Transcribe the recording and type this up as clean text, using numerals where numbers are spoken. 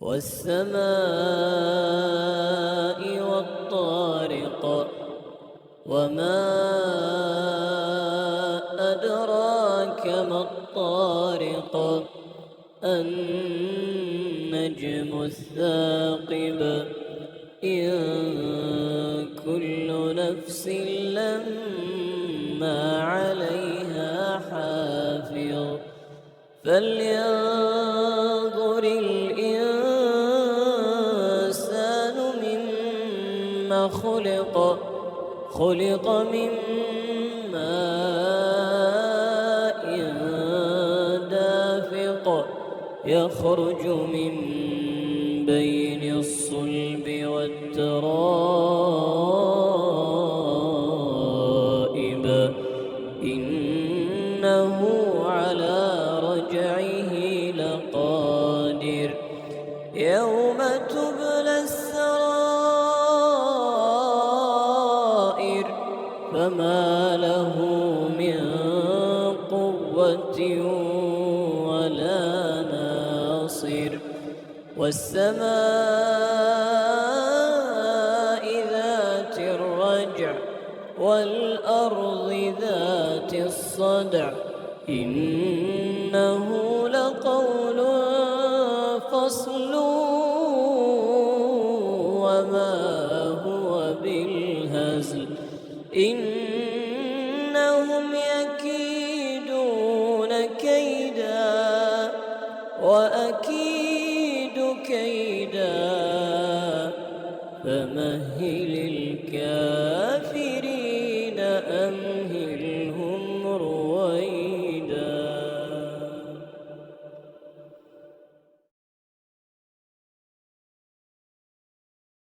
والسماء والطارق وما أدراك ما الطارق النجم الثاقب إن كل نفس لما عليها حافظ فلينظر الإنسان مما خلق من ماء دافق يخرج من بين الصلب والترائب إنه على رجعه لقادر يوم تبلى السرائر فما له من قوة ولا ناصر والسماء ذات الرجع والأرض ذات الصدع إنه لقول فصل وما هو بالهزل إنهم يكيدون كيدا وأكيد كيدا فمهل